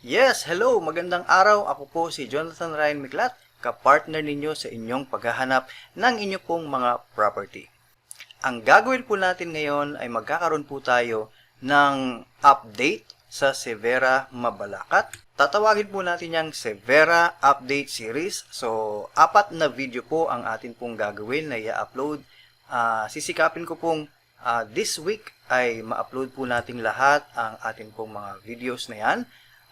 Yes, hello! Magandang araw. Ako po si Jonathan Ryan Miklat, ka-partner ninyo sa inyong paghahanap ng inyo pong mga property. Ang gagawin po natin ngayon ay magkakaroon po tayo ng update sa Severa Mabalacat. Tatawagin po natin yung Severa Update Series. So, 4 na video po ang atin pong gagawin na i-upload. Sisikapin ko pong this week ay ma-upload po natin lahat ang atin pong mga videos na yan.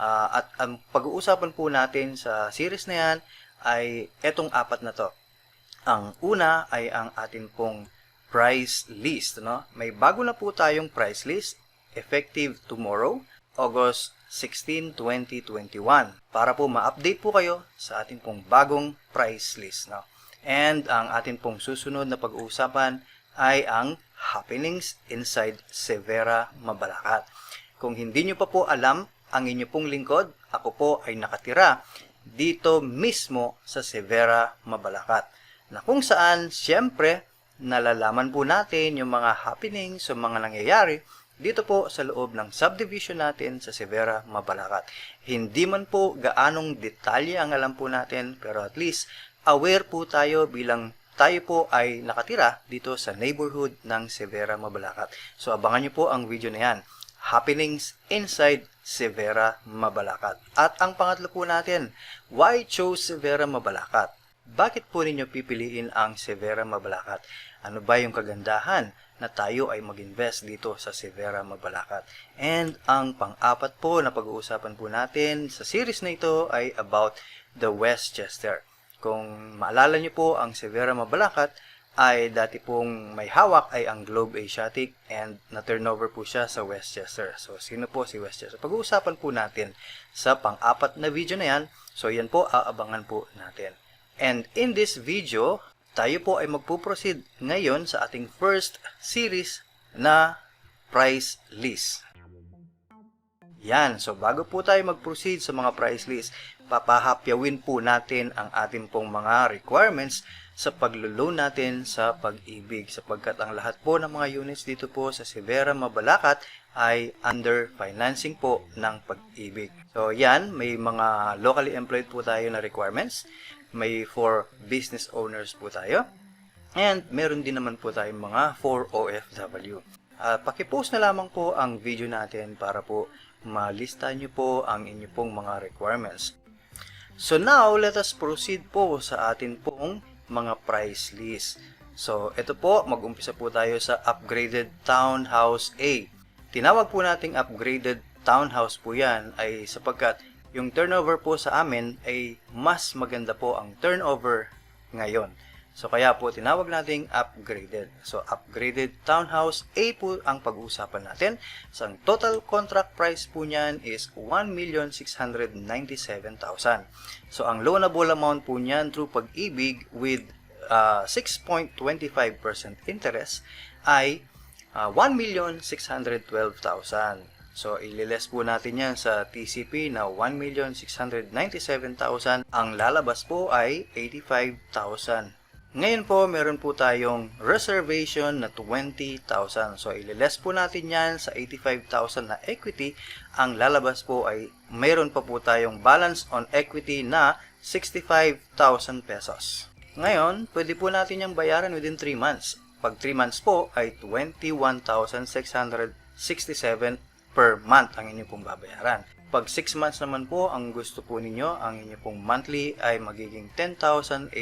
At ang pag-uusapan po natin sa series na yan ay etong 4 na to. Ang una ay ang atin pong price list. No? May bago na po tayong price list effective tomorrow, August 16, 2021. Para po ma-update po kayo sa atin pong bagong price list. No? And ang atin pong susunod na pag-uusapan ay ang happenings inside Severa Mabalacat. Kung hindi nyo pa po alam, ang inyo pong lingkod, ako po ay nakatira dito mismo sa Severa Mabalacat. Na kung saan, siyempre, nalalaman po natin yung mga happenings, yung mga nangyayari dito po sa loob ng subdivision natin sa Severa Mabalacat. Hindi man po gaanong detalye ang alam po natin, pero at least aware po tayo bilang tayo po ay nakatira dito sa neighborhood ng Severa Mabalacat. So abangan nyo po ang video na yan. Happenings inside Severa Mabalacat. At ang pangatlo po natin, why chose Severa Mabalacat? Bakit po ninyo pipiliin ang Severa Mabalacat? Ano ba yung kagandahan na tayo ay mag-invest dito sa Severa Mabalacat? And ang pang-apat po na pag-uusapan po natin sa series na ito ay about the Westchester. Kung maalala nyo po, ang Severa Mabalacat ay dati pong may hawak ay ang Globe Asiatic and na-turnover po siya sa Westchester. So, sino po si Westchester? Pag-uusapan po natin sa pang-4 na video na yan. So, yan po, aabangan po natin. And in this video, tayo po ay magpuproceed ngayon sa ating first series na price list. Yan. So, bago po tayo mag-proceed sa mga price list, papahapyawin po natin ang ating pong mga requirements sa paglo-loan natin sa Pag-ibig, sapagkat ang lahat po ng mga units dito po sa Severa Mabalacat ay under financing po ng Pag-ibig. So yan, may mga locally employed po tayo na requirements, may for business owners po tayo, and meron din naman po tayong mga for OFW. Pakipost na lamang po ang video natin para po malista nyo po ang inyo pong mga requirements. So now, let us proceed po sa atin pong mga price list. So, ito po, mag-umpisa po tayo sa upgraded townhouse A. Tinawag po nating upgraded townhouse po yan ay sapagkat yung turnover po sa amin ay mas maganda po ang turnover ngayon. So, kaya po tinawag nating upgraded. So, upgraded townhouse A po ang pag-uusapan natin. So, ang total contract price po niyan is 1,697,000. So, ang loanable amount po niyan through Pag-ibig with 6.25% interest ay 1,612,000. So, ililes po natin yan sa TCP na 1,697,000. Ang lalabas po ay 85,000. Ngayon po, meron po tayong reservation na 20,000. So, ililes po natin yan sa 85,000 na equity. Ang lalabas po ay meron pa po tayong balance on equity na 65,000 pesos. Ngayon, pwede po natin yung bayaran within 3 months. Pag 3 months po ay 21,667 per month ang inyo pong babayaran. Pag 6 months naman po, ang gusto po ninyo, ang inyo pong monthly ay magiging 10,833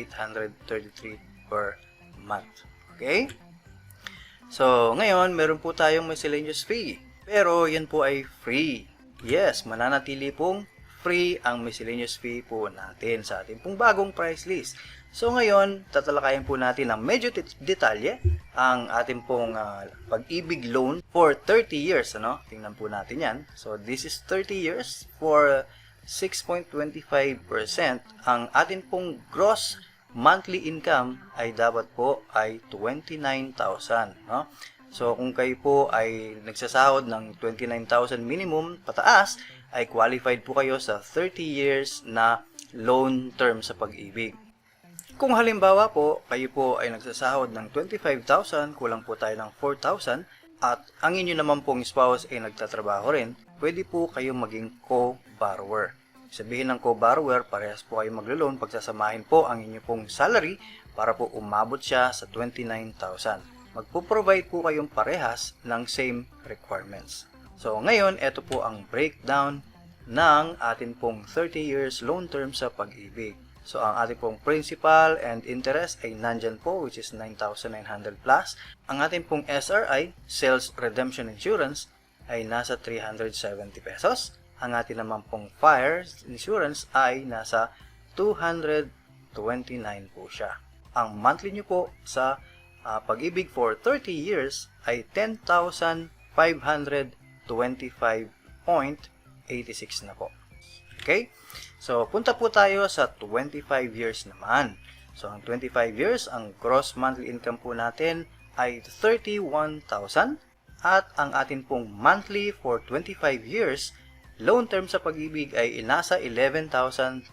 per month. Okay? So, ngayon, meron po tayong miscellaneous fee. Pero, yan po ay free. Yes, mananatili pong free ang miscellaneous fee po natin sa ating pong bagong price list. So, ngayon, tatalakayin po natin ng medyo detalye ang ating pong Pag-ibig loan for 30 years. Ano? Tingnan po natin yan. So, this is 30 years for 6.25%. Ang ating pong gross monthly income ay dapat po ay 29,000. No? So, kung kayo po ay nagsasahod ng 29,000 minimum pataas, ay qualified po kayo sa 30 years na loan term sa Pag-ibig. Kung halimbawa po, kayo po ay nagsasahod ng 25,000, kulang po tayo ng 4,000, at ang inyo naman pong spouse ay nagtatrabaho rin, pwede po kayong maging co-borrower. Sabihin ng co-borrower, parehas po kayo maglo-loan, pagsasamahin po ang inyo pong salary para po umabot siya sa 29,000. Magpo-provide po kayong parehas ng same requirements. So ngayon, ito po ang breakdown ng atin pong 30 years loan term sa Pag-ibig. So ang ating pong principal and interest ay nandyan po, which is 9,900 plus. Ang ating pong SRI, Sales Redemption Insurance, ay nasa 370 pesos. Ang ating naman pong fire insurance ay nasa 229 po siya. Ang monthly nyo po sa Pag-ibig for 30 years ay 10,525.86 na po. Okay? So, punta po tayo sa 25 years naman. So, ang 25 years, ang gross monthly income po natin ay 31,000. At ang atin pong monthly for 25 years, loan term sa Pag-ibig ay nasa 11,234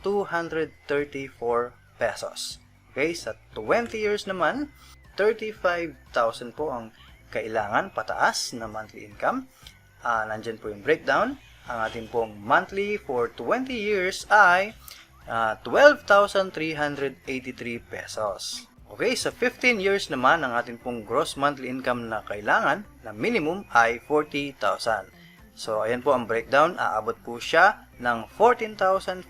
pesos. Okay, sa 20 years naman, 35,000 po ang kailangan pataas na monthly income. Nandyan po yung breakdown. Ang atin pong monthly for 20 years ay 12,383 pesos. Okay, sa 15 years naman, ang ating pong gross monthly income na kailangan, na minimum, ay 40,000. So, ayan po ang breakdown. Aabot po siya ng 14,422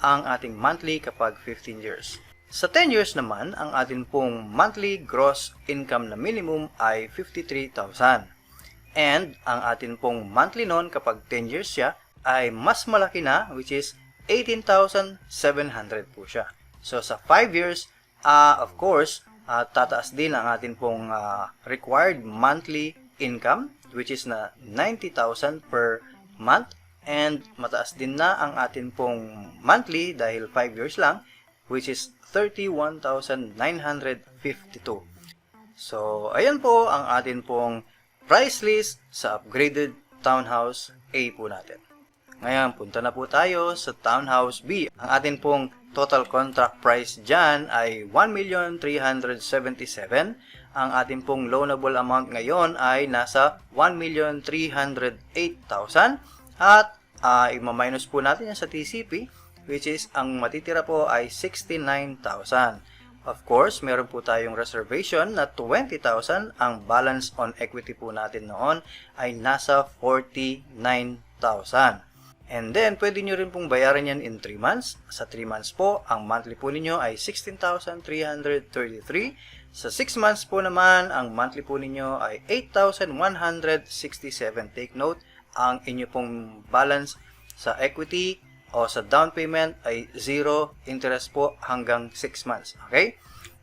ang ating monthly kapag 15 years. Sa 10 years naman, ang ating pong monthly gross income na minimum ay 53,000. And ang ating pong monthly noon kapag 10 years siya ay mas malaki na, which is 18,700 po siya. So, sa 5 years, of course, tataas din ang atin pong required monthly income, which is na 90,000 per month. And mataas din na ang atin pong monthly dahil 5 years lang, which is 31,952. So, ayan po ang atin pong price list sa upgraded Townhouse A po natin. Ngayon, punta na po tayo sa Townhouse B. Ang atin pong total contract price dyan ay 1,377,000. Ang ating pong loanable amount ngayon ay nasa 1,308,000. At i-minus po natin yan sa TCP, which is ang matitira po ay 69,000. Of course, meron po tayong reservation na 20,000. Ang balance on equity po natin noon ay nasa 49,000. And then, pwede nyo rin pong bayaran yan in 3 months. Sa 3 months po, ang monthly po ninyo ay 16,333. Sa 6 months po naman, ang monthly po ninyo ay 8,167. Take note, ang inyo pong balance sa equity o sa down payment ay 0 interest po hanggang 6 months. Okay?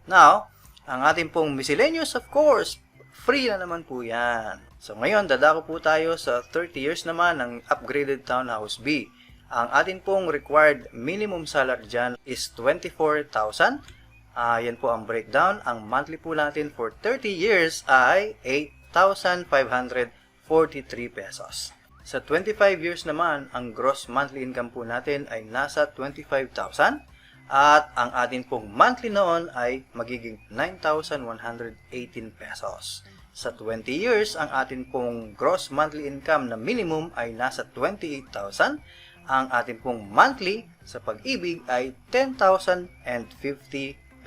Now, ang ating pong miscellaneous, of course, free na naman po yan. So, ngayon, dadako po tayo sa 30 years naman ng upgraded Townhouse B. Ang atin pong required minimum salary dyan is 24,000. Yan po ang breakdown. Ang monthly po natin for 30 years ay 8,543 pesos. Sa 25 years naman, ang gross monthly income po natin ay nasa 25,000. At ang atin pong monthly noon ay magiging 9,118 pesos. Sa 20 years, ang atin pong gross monthly income na minimum ay nasa 28,000. Ang atin pong monthly sa Pag-ibig ay 10,050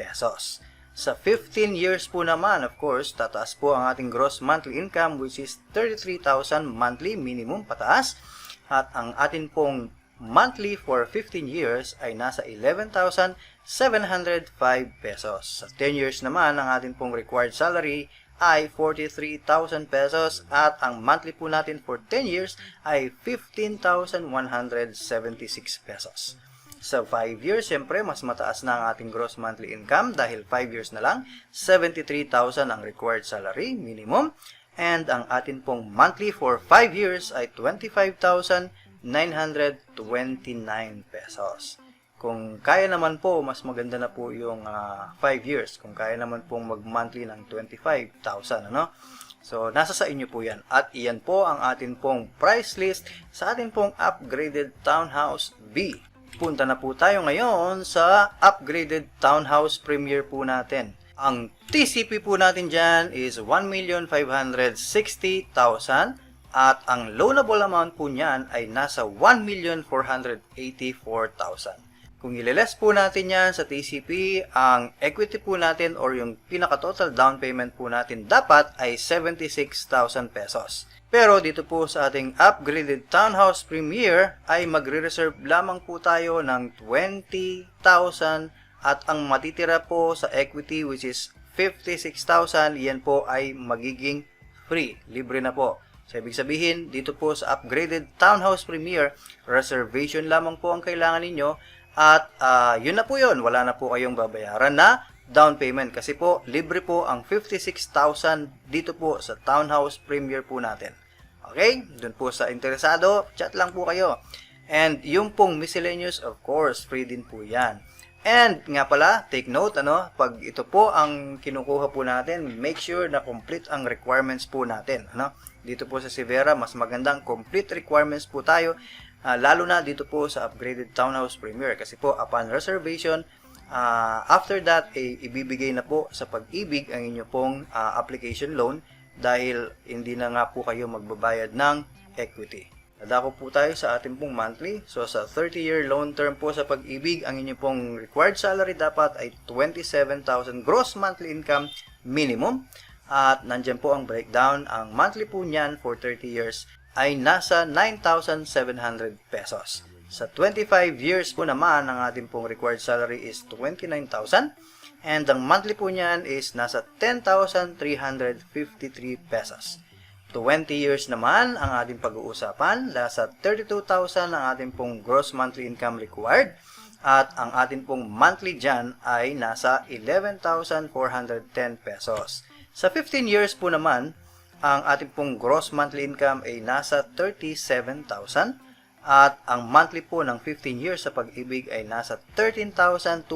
pesos. Sa 15 years po naman, of course, tataas po ang ating gross monthly income, which is 33,000 monthly minimum pataas. At ang atin pong monthly for 15 years ay nasa 11,705 pesos. Sa 10 years naman, ang atin pong required salary ay 43,000 pesos at ang monthly po natin for 10 years ay 15,176 pesos. Sa 5 years, siyempre, mas mataas na ang ating gross monthly income dahil 5 years na lang, 73,000 ang required salary, minimum. And ang atin pong monthly for 5 years ay 25,929 pesos. Kung kaya naman po, mas maganda na po yung 5 years. Kung kaya naman pong mag-monthly ng 25,000, ano? So, nasa sa inyo po yan. At iyan po ang atin pong price list sa atin pong upgraded Townhouse B. Punta na po tayo ngayon sa upgraded Townhouse Premier po natin. Ang TCP po natin dyan is 1,560,000. At ang loanable amount po niyan ay nasa 1,484,000. Kung ililes po natin yan sa TCP, ang equity po natin or yung pinaka-total down payment po natin dapat ay 76,000 pesos. Pero dito po sa ating upgraded Townhouse Premier ay magre-reserve lamang po tayo ng 20,000 at ang matitira po sa equity which is 56,000, yan po ay magiging free, libre na po. So, ibig sabihin, dito po sa upgraded Townhouse Premier, reservation lamang po ang kailangan ninyo at yun na po yun. Wala na po kayong babayaran na down payment kasi po, libre po ang 56,000 dito po sa Townhouse Premier po natin. Okay? Doon po sa interesado, chat lang po kayo. And yung pong miscellaneous, of course, free din po yan. And nga pala, take note, pag ito po ang kinukuha po natin, make sure na complete ang requirements po natin. Dito po sa Severa, mas magandang complete requirements po tayo, lalo na dito po sa upgraded Townhouse Premier. Kasi po, upon reservation, after that, ibibigay na po sa Pag-ibig ang inyo pong application loan dahil hindi na nga po kayo magbabayad ng equity. Dadako po tayo sa ating pong monthly. So, sa 30-year loan term po sa Pag-ibig, ang inyong pong required salary dapat ay 27,000 gross monthly income minimum. At nandyan po ang breakdown. Ang monthly po niyan for 30 years ay nasa 9,700 pesos. Sa 25 years po naman, ang ating pong required salary is 29,000. And ang monthly po niyan is nasa 10,353 pesos. 20 years naman ang ating pag-uusapan, nasa 32,000 ang ating pong gross monthly income required at ang ating pong monthly dyan ay nasa 11,410 pesos. Sa 15 years po naman, ang ating pong gross monthly income ay nasa 37,000 at ang monthly po ng 15 years sa Pag-ibig ay nasa 13,287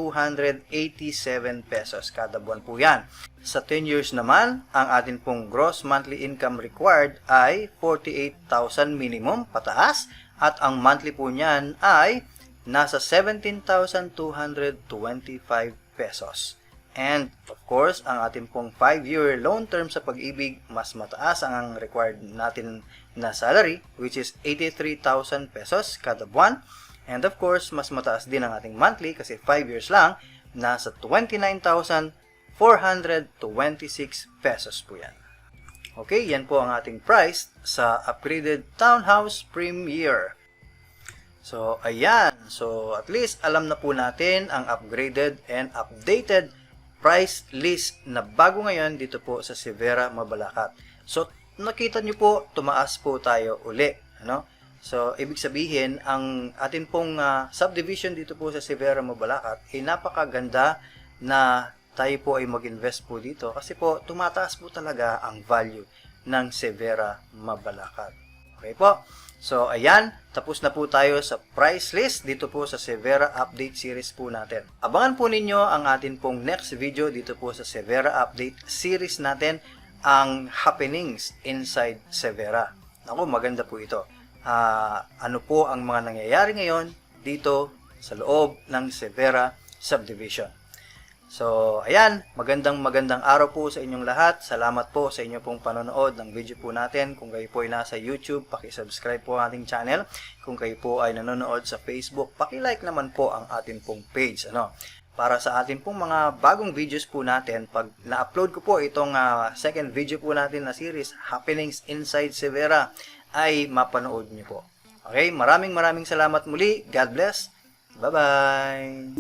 pesos kada buwan po yan. Sa 10 years naman, ang atin pong gross monthly income required ay 48,000 minimum pataas at ang monthly po niyan ay nasa 17,225 pesos. And of course, ang ating pong 5-year loan term sa Pag-ibig, mas mataas ang required natin na salary which is 83,000 pesos kada buwan. And of course, mas mataas din ang ating monthly kasi 5 years lang, nasa 29,426 pesos po yan. Okay, yan po ang ating price sa upgraded Townhouse Premier. So, ayan. So, at least alam na po natin ang upgraded and updated price list na bago ngayon dito po sa Severa, Mabalacat. So, nakita nyo po, tumaas po tayo uli. So, ibig sabihin, ang atin pong subdivision dito po sa Severa, Mabalacat ay napakaganda na tayo po ay mag-invest po dito kasi po, tumataas po talaga ang value ng Severa, Mabalacat. Okay po? So, ayan, tapos na po tayo sa price list dito po sa Severa Update Series po natin. Abangan po ninyo ang atin pong next video dito po sa Severa Update Series natin, ang happenings inside Severa. Ako, maganda po ito. Ano po ang mga nangyayari ngayon dito sa loob ng Severa Subdivision. So, ayan, magandang araw po sa inyong lahat. Salamat po sa inyo pong panonood ng video po natin. Kung kayo po ay nasa YouTube, paki-subscribe po ang ating channel. Kung kayo po ay nanonood sa Facebook, paki-like naman po ang ating pong page. Para sa ating pong mga bagong videos po natin, pag na-upload ko po itong second video po natin na series, Happenings Inside Severa, ay mapanood niyo po. Okay, maraming salamat muli. God bless. Bye-bye.